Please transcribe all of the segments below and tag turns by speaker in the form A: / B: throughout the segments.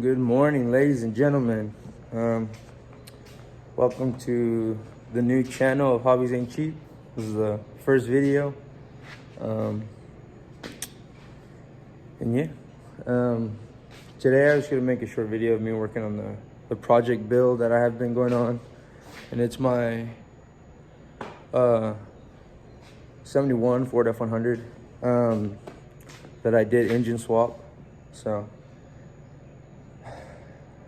A: Good morning, ladies and gentlemen. Welcome to the new channel of Hobbies Ain't Cheap. This is the first video. Today I was going to make a short video of me working on the project build that I have been going on. And it's my 71 Ford F100 that I did engine swap. So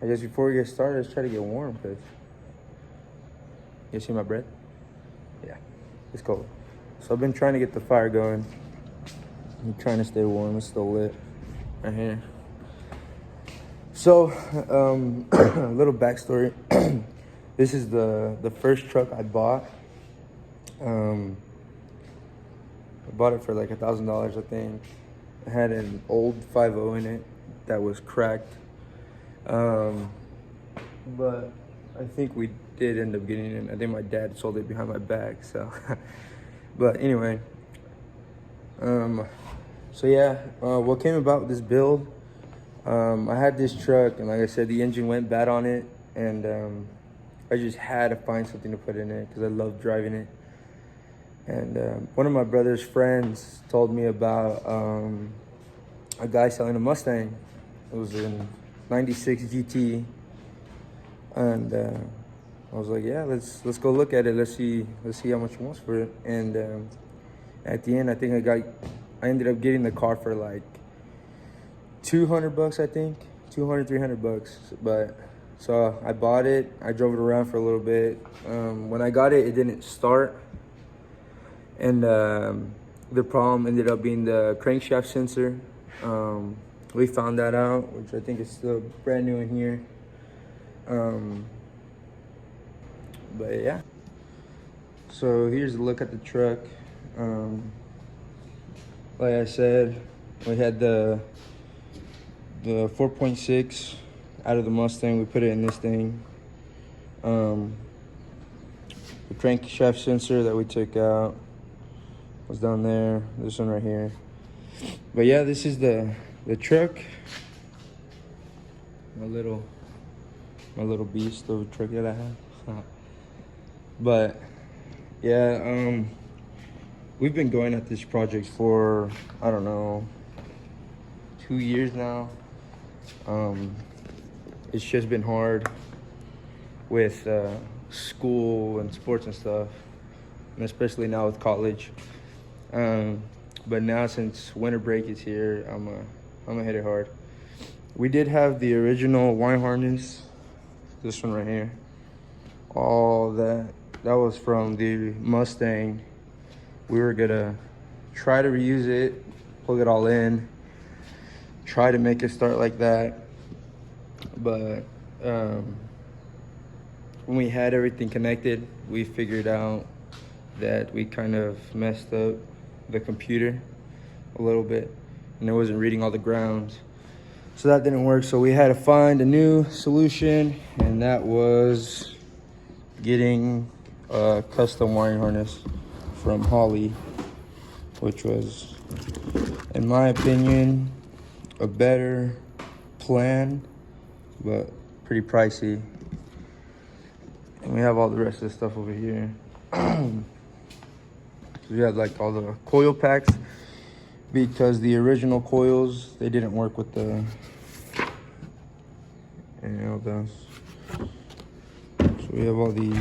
A: I guess before we get started, let's try to get warm, because you see my breath? Yeah, it's cold. So I've been trying to get the fire going. I'm trying to stay warm. It's still lit right here. So, a little backstory. This is the first truck I bought. I bought it for like $1,000, I think. It had an old 5.0 in it that was cracked. But I think we did end up getting it. I think my dad sold it behind my back, so. But anyway, so yeah, what came about with this build, I had this truck, and like I said, the engine went bad on it, and I just had to find something to put in it because I love driving it. And one of my brother's friends told me about a guy selling a Mustang. It was in 96 GT, and I was like, yeah, let's go look at it. Let's see how much he wants for it. And at the end, I think I ended up getting the car for like $200, I think, 200, $300. But so I bought it. I drove it around for a little bit. When I got it, it didn't start, and the problem ended up being the crankshaft sensor. We found that out, which I think is still brand new in here. But yeah. So here's a look at the truck. Like I said, we had the 4.6 out of the Mustang. We put it in this thing. The crankshaft sensor that we took out was down there. This one right here. But yeah, this is the truck. My little beast of a truck that I have. But yeah, we've been going at this project for, I don't know, 2 years now. It's just been hard with school and sports and stuff, and especially now with college. But now, since winter break is here, I'm gonna hit it hard. We did have the original wire harness, this one right here. All that was from the Mustang. We were gonna try to reuse it, plug it all in, try to make it start like that. But when we had everything connected, we figured out that we kind of messed up the computer a little bit, and it wasn't reading all the grounds. So that didn't work. So we had to find a new solution, and that was getting a custom wiring harness from Holly, which was, in my opinion, a better plan, but pretty pricey. And we have all the rest of the stuff over here. We have like all the coil packs, because the original coils, they didn't work with the, so we have all these.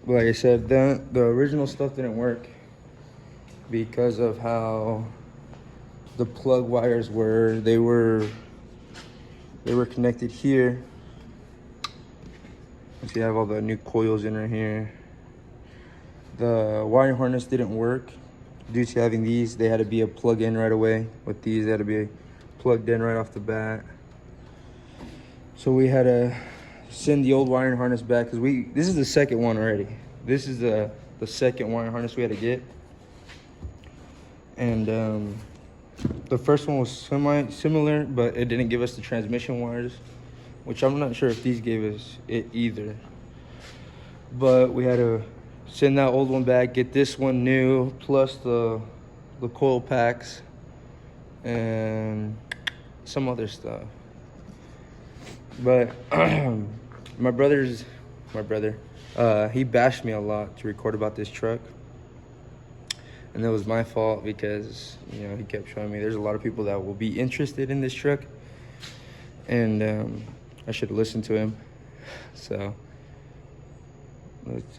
A: But like I said, the original stuff didn't work because of how the plug wires were. They were connected here. So you have all the new coils in right here. The wiring harness didn't work due to having these. They had to be a plug-in right away. With these, they had to be plugged in right off the bat. So we had to send the old wiring harness back, because this is the second one already. This is the second wiring harness we had to get. And the first one was similar, but it didn't give us the transmission wires, which I'm not sure if these gave us it either. But we had to send that old one back, get this one new, plus the coil packs, and some other stuff. But my brother, he bashed me a lot to record about this truck. And that was my fault because, you know, he kept showing me there's a lot of people that will be interested in this truck. And I should have listened to him. So let's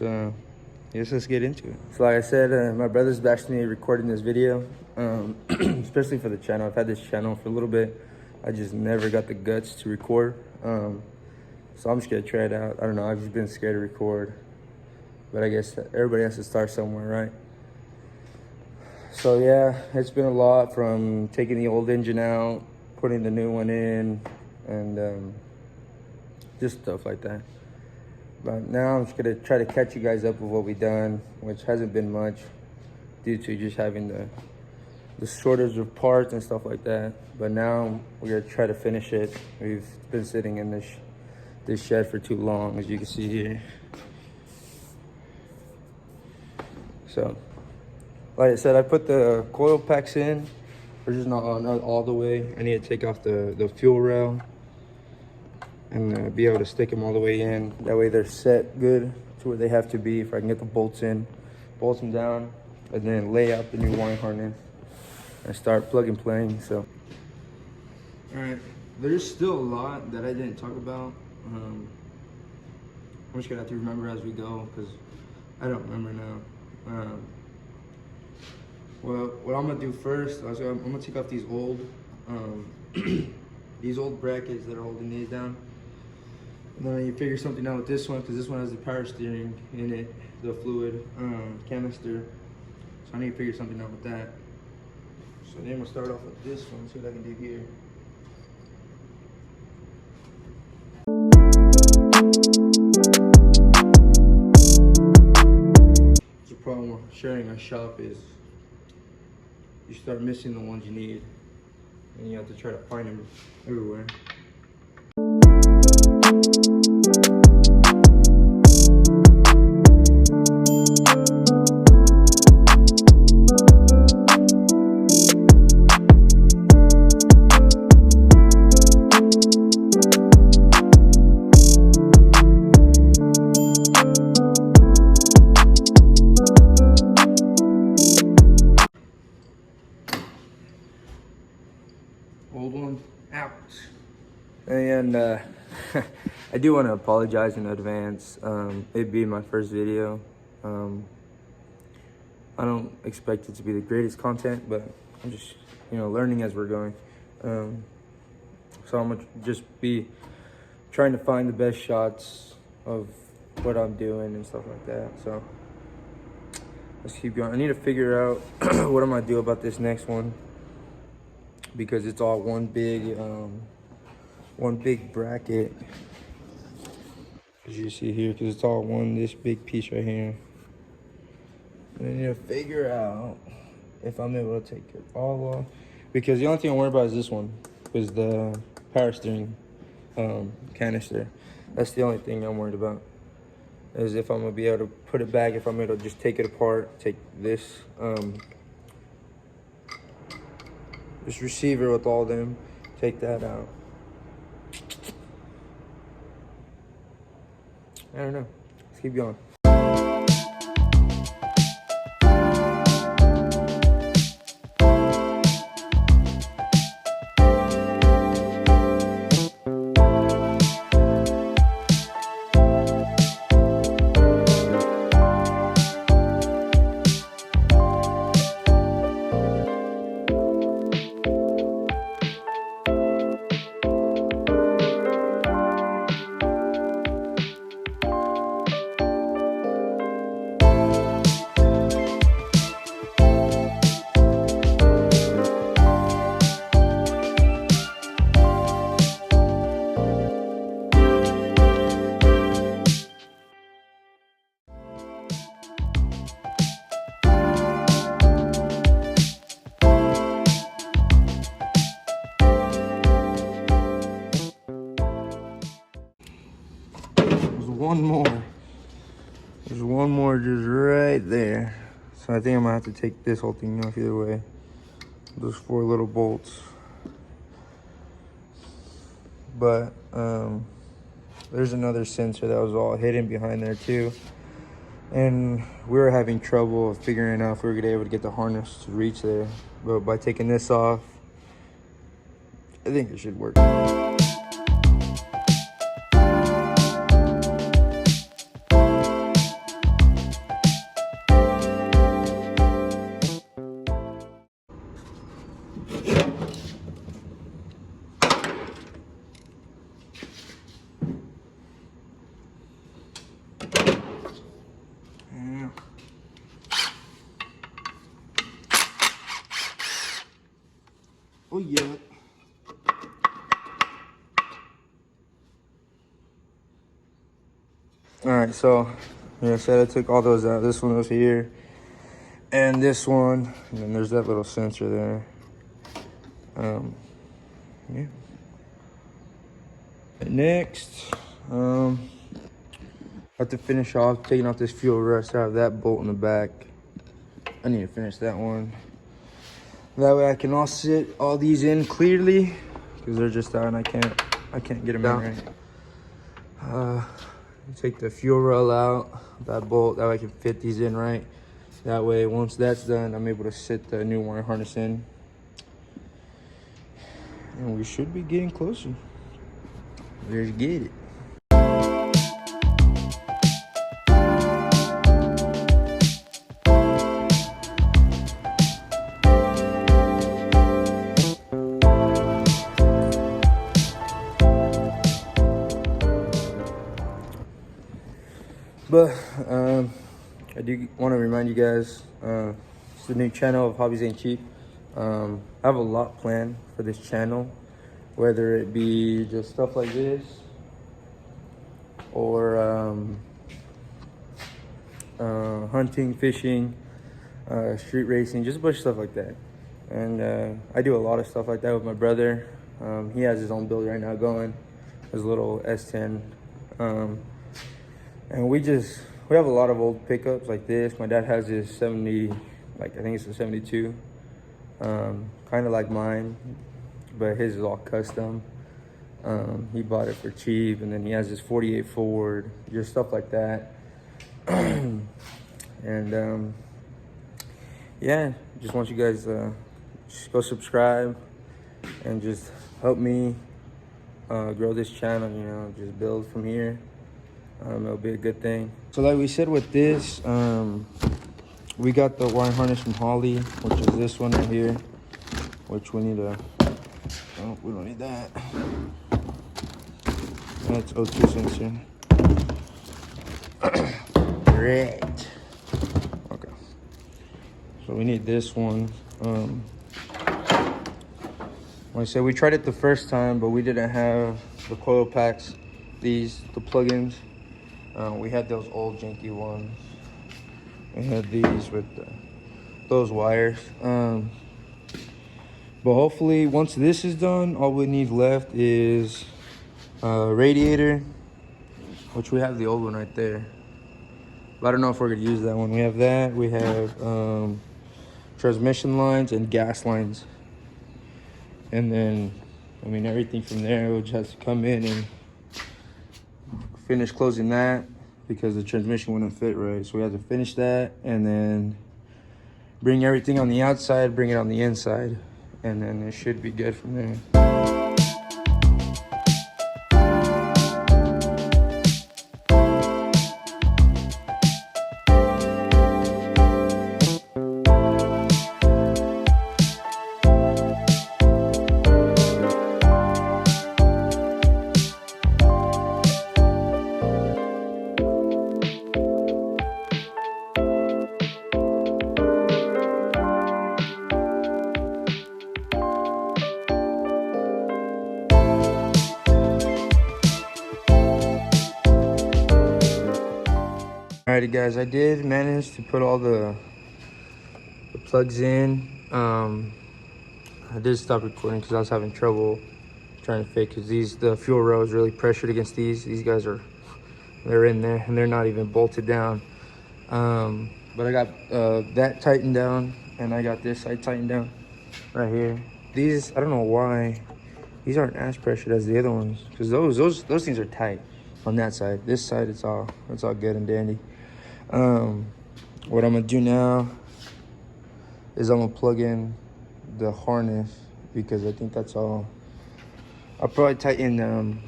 A: get into it. So like I said, my brother's bashed me recording this video, especially for the channel. I've had this channel for a little bit. I just never got the guts to record. So I'm just gonna try it out. I don't know, I've just been scared to record. But I guess everybody has to start somewhere, right? So yeah, it's been a lot, from taking the old engine out, putting the new one in, and just stuff like that. But now I'm just gonna try to catch you guys up with what we've done, which hasn't been much due to just having the shortage of parts and stuff like that. But now we're gonna try to finish it. We've been sitting in this shed for too long, as you can see here. So, like I said, I put the coil packs in. We're just not all the way. I need to take off the fuel rail and be able to stick them all the way in. That way they're set good to where they have to be. If I can get the bolts in, bolt them down, and then lay out the new wiring harness and start plug and playing. So, all right, there's still a lot that I didn't talk about. I'm just gonna have to remember as we go, because I don't remember now. Well, what I'm gonna do first, I'm gonna take off these old these old brackets that are holding these down. And then you figure something out with this one, because this one has the power steering in it, the fluid canister. So I need to figure something out with that. So then we'll start off with this one, see what I can do here. The problem with sharing a shop is you start missing the ones you need, and you have to try to find them everywhere. Old one out. And I do want to apologize in advance. It being my first video, I don't expect it to be the greatest content, but I'm just, you know, learning as we're going. So I'm gonna just be trying to find the best shots of what I'm doing and stuff like that. So let's keep going. I need to figure out what I'm gonna do about this next one, because it's all one big bracket, as you see here, because it's all this big piece right here. And I need to figure out if I'm able to take it all off, because the only thing I'm worried about is this one, is the power steering canister. That's the only thing I'm worried about, is if I'm gonna be able to put it back, if I'm able to just take it apart, take this receiver with all them, take that out. I don't know. Let's keep going. There's one more just right there. So I think I'm gonna have to take this whole thing off either way. Those 4 little bolts. but there's another sensor that was all hidden behind there too. And we were having trouble figuring out if we were gonna be able to get the harness to reach there. But by taking this off, I think it should work. Oh yeah. All right, so I said I took all those out. This one was here, and this one, and then there's that little sensor there. Yeah. Next, I have to finish off taking off this fuel rust. I have that bolt in the back. I need to finish that one. That way I can all sit all these in clearly, because they're just out and I can't get them in right. Take the fuel rail out, that bolt, that way I can fit these in right. That way, once that's done, I'm able to sit the new wire harness in. And we should be getting closer. Let's get it. But I do want to remind you guys, it's the new channel of Hobbies Ain't Cheap. I have a lot planned for this channel, whether it be just stuff like this or hunting, fishing, street racing, just a bunch of stuff like that. And I do a lot of stuff like that with my brother. He has his own build right now going, his little S10. And we have a lot of old pickups like this. My dad has his 70, I think it's a 72, kind of like mine, but his is all custom. He bought it for cheap, and then he has his 48 Ford, just stuff like that. And yeah, just want you guys just go subscribe and just help me grow this channel, just build from here. It'll be a good thing. So like we said with this, we got the wire harness from Holly, which is this one right here, which we need to, oh, we don't need that. That's O2 sensor. Great. Okay. So we need this one. Like I said, we tried it the first time, but we didn't have the coil packs, the plugins. We had those old janky ones. We had these with those wires. But hopefully, once this is done, all we need left is radiator, which we have the old one right there. But I don't know if we're gonna use that one. We have that. We have transmission lines and gas lines. And then, everything from there will just have to come in and finish closing that, because the transmission wouldn't fit right. So we had to finish that and then bring everything on the outside, bring it on the inside, and then it should be good from there. Alrighty guys, I did manage to put all the plugs in. I did stop recording because I was having trouble trying to fit, because the fuel rail is really pressured against these. These guys they're in there and they're not even bolted down. But I got that tightened down, and I got this side tightened down right here. These, I don't know why These aren't as pressured as the other ones, because those things are tight on that side. This side, it's all good and dandy. What I'm gonna do now is I'm gonna plug in the harness, because I think that's all. I'll probably tighten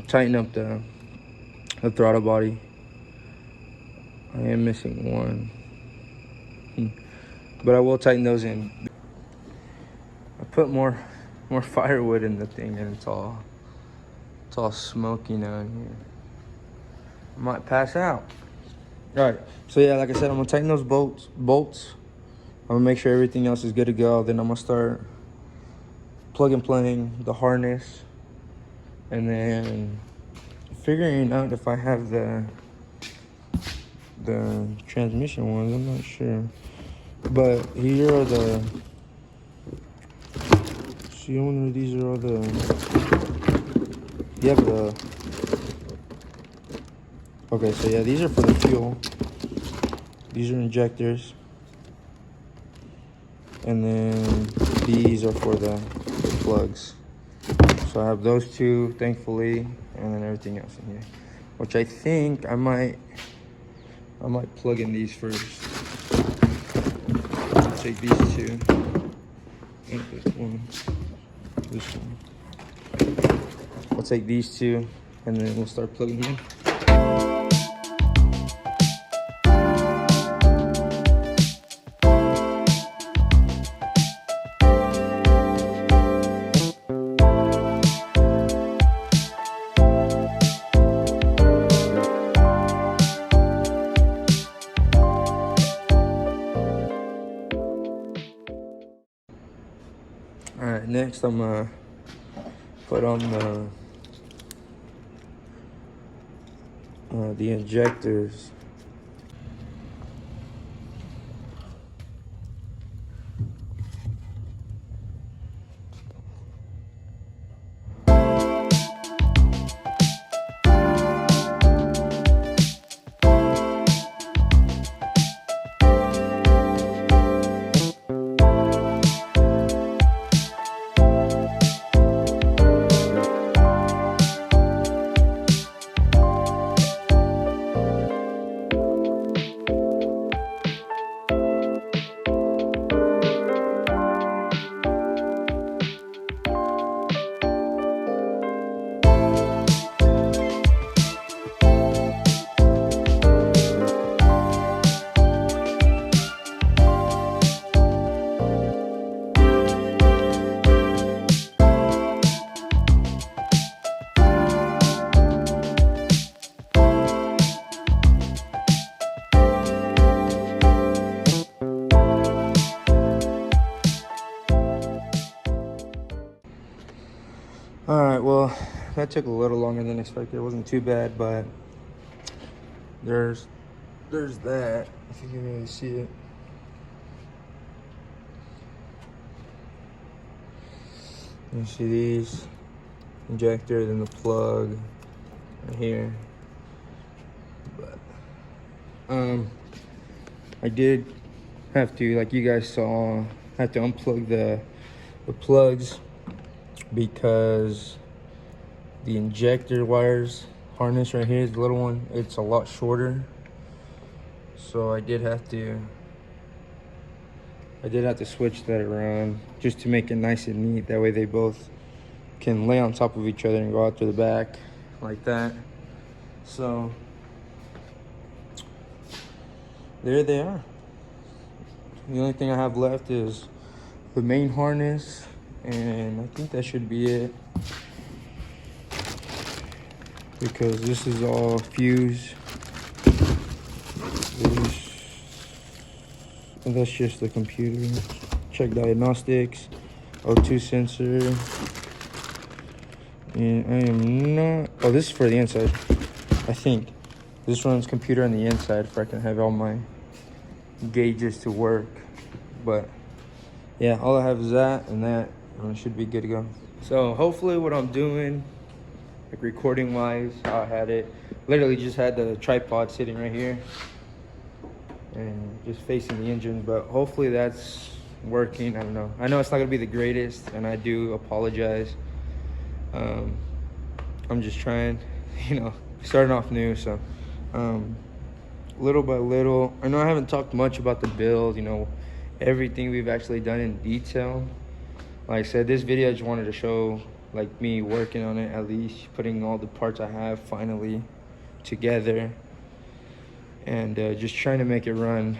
A: tighten up the throttle body. I am missing one, but I will tighten those in. I put more firewood in the thing, and it's all smoky now in here. I might pass out. All right, so yeah, like I said, I'm gonna tighten those bolts. I'm gonna make sure everything else is good to go. Then I'm gonna start plug and playing the harness, and then figuring out if I have the transmission ones. I'm not sure, but here are the. See, I wonder if these are all the. You have the. Okay, so yeah, these are for the fuel. These are injectors, and then these are for the plugs. So I have those two, thankfully, and then everything else in here, which I think I might plug in these first. I'll take these two. This one. I'll take these two, and then we'll start plugging them in. All right, next I'm gonna put on the injectors. All right, well, that took a little longer than expected. It wasn't too bad, but there's that, if you can really see it. You see these injectors and the plug right here. But I did have to, like you guys saw, have to unplug the plugs, because the injector wires harness right here, the little one, it's a lot shorter. So I did have to switch that around just to make it nice and neat. That way they both can lay on top of each other and go out to the back like that. So there they are. The only thing I have left is the main harness, and I think that should be it, because this is all fused. And that's just the computer. Check diagnostics, O2 sensor. And I am not, oh, this is for the inside, I think. This runs computer on the inside if I can have all my gauges to work. But yeah, all I have is that and that. And it should be good to go. So hopefully what I'm doing, like recording wise, how I had it, literally just had the tripod sitting right here and just facing the engine, but hopefully that's working. I don't know. I know it's not gonna be the greatest, and I do apologize. I'm just trying, starting off new. So little by little, I know I haven't talked much about the build, everything we've actually done in detail. Like I said, this video I just wanted to show like me working on it, at least putting all the parts I have finally together, and just trying to make it run.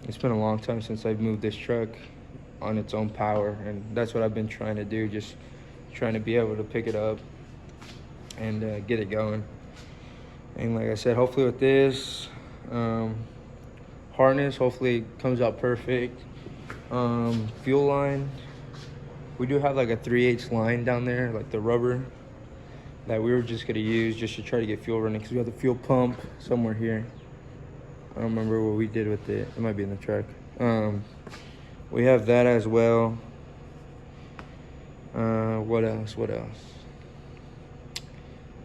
A: It's been a long time since I've moved this truck on its own power, and that's what I've been trying to do, just trying to be able to pick it up and get it going. And like I said, hopefully with this harness, hopefully it comes out perfect. Fuel line, we do have like a 3/8 line down there, like the rubber that we were just gonna use just to try to get fuel running, because we have the fuel pump somewhere here. I don't remember what we did with it. It might be in the truck. We have that as well. What else?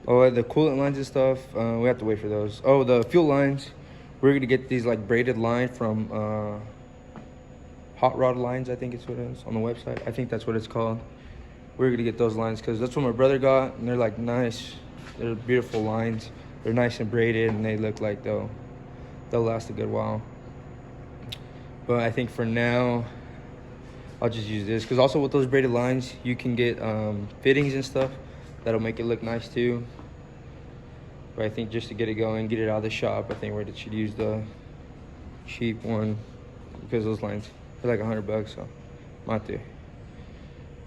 A: Oh, the coolant lines and stuff, we have to wait for those. Oh, the fuel lines, we're gonna get these like braided line from Hot Rod Lines, I think it's what it is on the website. I think that's what it's called. We're gonna get those lines because that's what my brother got, and they're like nice. They're beautiful lines. They're nice and braided, and they look like they'll last a good while. But I think for now, I'll just use this, because also with those braided lines, you can get fittings and stuff that'll make it look nice too. But I think just to get it going, get it out of the shop, I think we should use the cheap one, because those lines are like $100, so I'm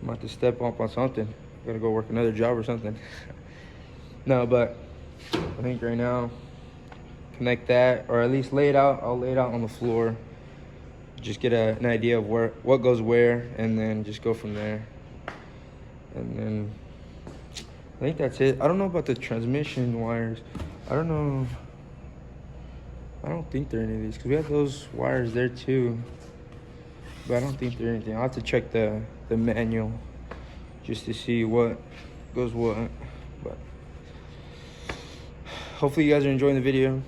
A: about to step up on something. Gotta go work another job or something. No, but I think right now, connect that, or at least lay it out. I'll lay it out on the floor, just get an idea of what goes where, and then just go from there. And then I think that's it. I don't know about the transmission wires. I don't think they're any of these, because we have those wires there too, but I don't think they're anything. I'll have to check the manual just to see what goes what. But hopefully you guys are enjoying the video.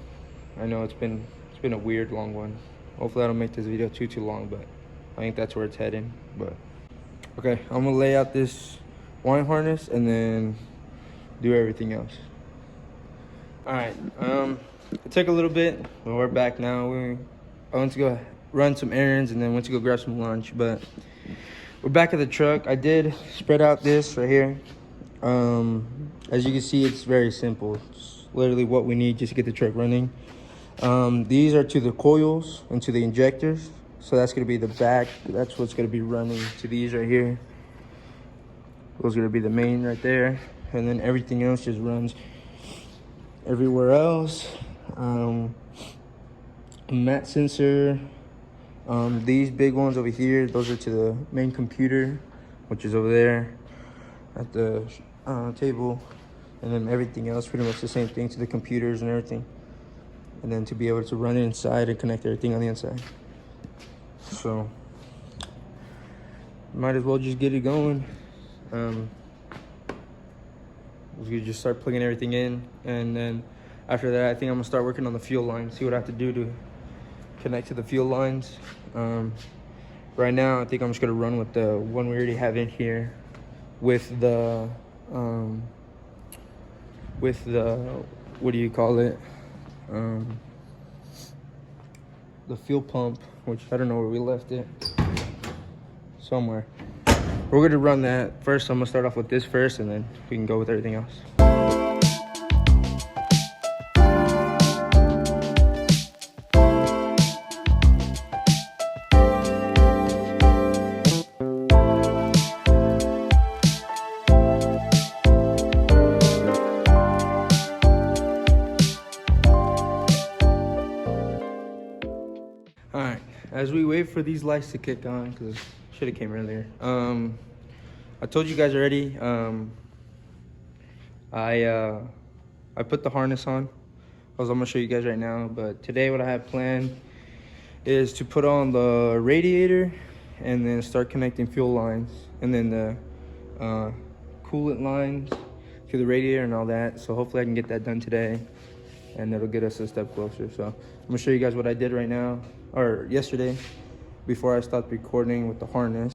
A: I know it's been a weird long one. Hopefully I don't make this video too long, but I think that's where it's heading. But okay, I'm gonna lay out this wiring harness and then do everything else. All right, it took a little bit, but we're back now. I went to go run some errands and then went to go grab some lunch, but we're back at the truck. I did spread out this right here. As you can see, it's very simple. It's literally what we need just to get the truck running. These are to the coils and to the injectors, so that's going to be the back. That's what's going to be running to these right here. Those are going to be the main right there, and then everything else just runs everywhere else. A mat sensor. These big ones over here, those are to the main computer, which is over there at the table. And then everything else, pretty much the same thing, to the computers and everything. And then to be able to run it inside and connect everything on the inside. So might as well just get it going. We just start plugging everything in, and then after that, I think I'm gonna start working on the fuel line, see what I have to do to connect to the fuel lines. Right now, I think I'm just gonna run with the one we already have in here, with the what do you call it? The fuel pump, which I don't know where we left it. Somewhere. We're gonna run that first. I'm gonna start off with this first, and then we can go with everything else. Alright, as we wait for these lights to kick on, because should have came earlier. I told you guys already, I put the harness on. I'm gonna show you guys right now, but today what I have planned is to put on the radiator and then start connecting fuel lines, and then the coolant lines to the radiator and all that. So hopefully I can get that done today, and it'll get us a step closer. So I'm gonna show you guys what I did right now, or yesterday, before I stopped recording with the harness.